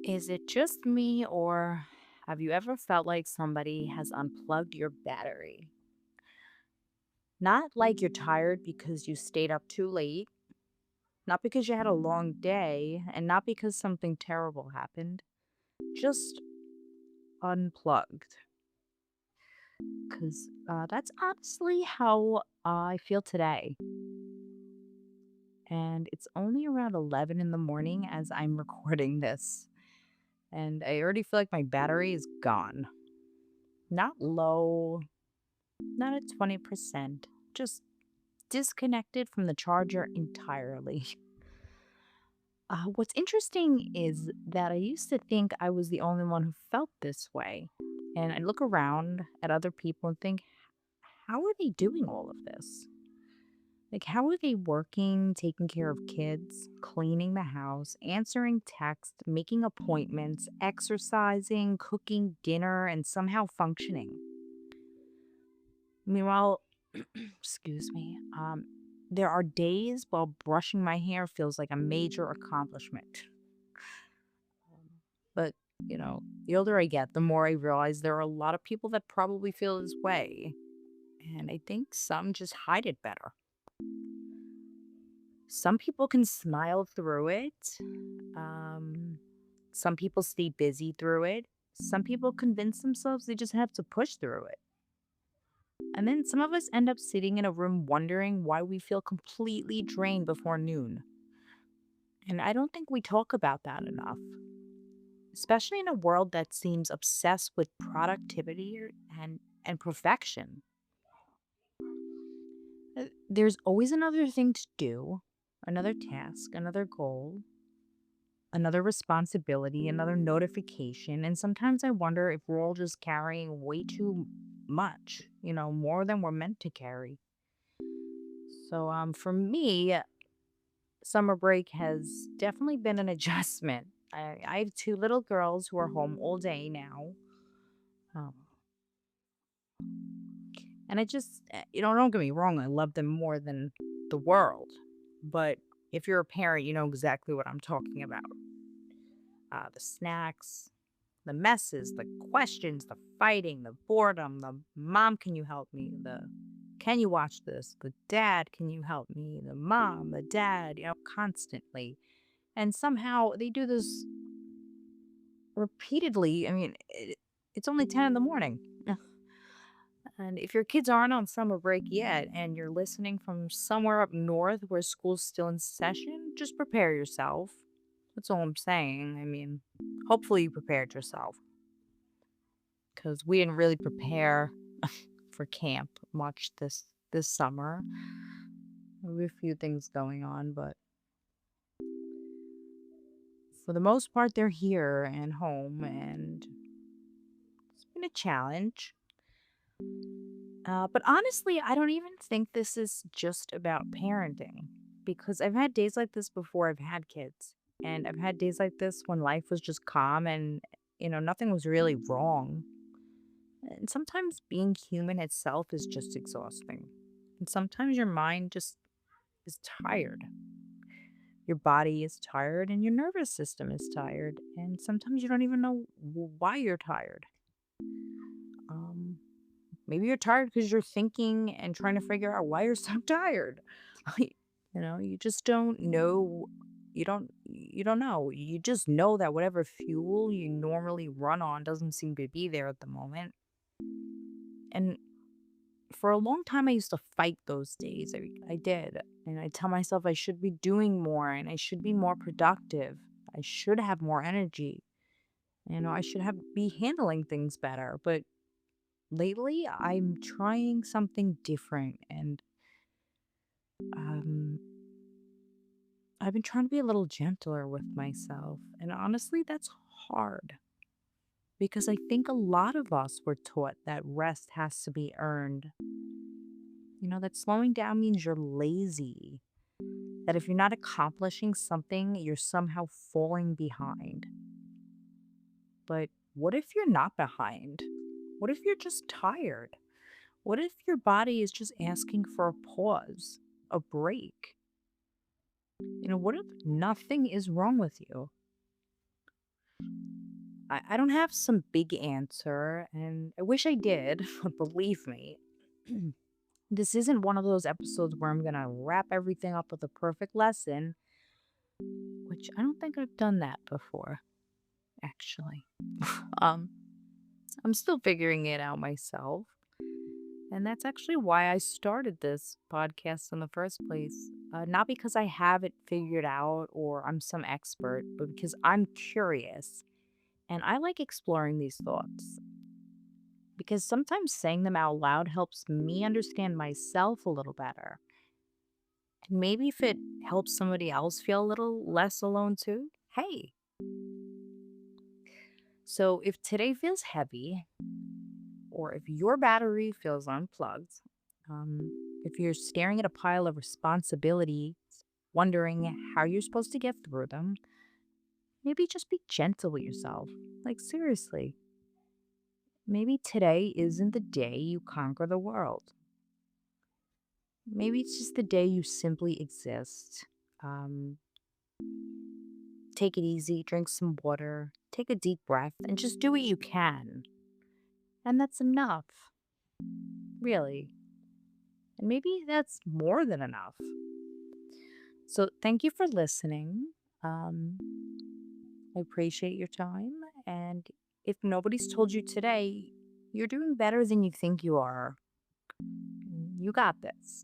Is it just me, or have you ever felt like somebody has unplugged your battery? Not like you're tired because you stayed up too late, not because you had a long day, and not because something terrible happened. Just unplugged. Because that's honestly how I feel today. And it's only around 11 in the morning as I'm recording this. And I already feel like my battery is gone. Not low, not at 20%, just disconnected from the charger entirely. What's interesting is that I used to think I was the only one who felt this way. And I look around at other people and think, how are they doing all of this? Like, how are they working, taking care of kids, cleaning the house, answering texts, making appointments, exercising, cooking dinner, and somehow functioning? Meanwhile, excuse me, there are days while brushing my hair feels like a major accomplishment. But, the older I get, the more I realize there are a lot of people that probably feel this way. And I think some just hide it better. Some people can smile through it. Um, some people stay busy through it. Some people convince themselves they just have to push through it. And then some of us end up sitting in a room wondering why we feel completely drained before noon. And I don't think we talk about that enough, especially in a world that seems obsessed with productivity and perfection. There's always another thing to do, another task, another goal, another responsibility, another notification. And sometimes I wonder if we're all just carrying way too much, more than we're meant to carry. So for me, summer break has definitely been an adjustment. I have two little girls who are home all day now. Um, and I just, don't get me wrong, I love them more than the world. But if you're a parent, you know exactly what I'm talking about. The snacks, the messes, the questions, the fighting, the boredom, the mom, can you help me? The can you watch this? The dad, can you help me? The mom, the dad, constantly. And somehow they do this repeatedly. I mean, it's only 10 in the morning. And if your kids aren't on summer break yet and you're listening from somewhere up north where school's still in session, just prepare yourself. That's all I'm saying. I mean, hopefully you prepared yourself because we didn't really prepare for camp much this summer. We have a few things going on, but for the most part, they're here and home, and it's been a challenge. But honestly, I don't even think this is just about parenting because I've had days like this before I've had kids. And I've had days like this when life was just calm and, nothing was really wrong. And sometimes being human itself is just exhausting. And sometimes your mind just is tired. Your body is tired and your nervous system is tired. And sometimes you don't even know why you're tired. Um, Maybe you're tired because you're thinking and trying to figure out why you're so tired. You just don't know. You don't know. You just know that whatever fuel you normally run on doesn't seem to be there at the moment. And for a long time I used to fight those days. I did. And I tell myself I should be doing more and I should be more productive. I should have more energy. I should have be handling things better. But lately I'm trying something different, and um I've been trying to be a little gentler with myself. And honestly, that's hard because I think a lot of us were taught that rest has to be earned. That slowing down means you're lazy, that if you're not accomplishing something, you're somehow falling behind. But what if you're not behind? What if you're just tired? What if your body is just asking for a pause, a break? What if nothing is wrong with you? I don't have some big answer, and I wish I did, believe me. This isn't one of those episodes where I'm gonna wrap everything up with a perfect lesson, which I don't think I've done that before, actually. um, I'm still figuring it out myself. And that's actually why I started this podcast in the first place. Not because I have it figured out or I'm some expert, but because I'm curious and I like exploring these thoughts. Because sometimes saying them out loud helps me understand myself a little better. And maybe if it helps somebody else feel a little less alone too, hey. So if today feels heavy, or if your battery feels unplugged, if you're staring at a pile of responsibilities, wondering how you're supposed to get through them, maybe just be gentle with yourself. Like, seriously, maybe today isn't the day you conquer the world. Maybe it's just the day you simply exist. Um, Take it easy, drink some water, take a deep breath, and just do what you can. And that's enough, really. And maybe that's more than enough. So, thank you for listening. Um, I appreciate your time. And if nobody's told you today, you're doing better than you think you are. You got this.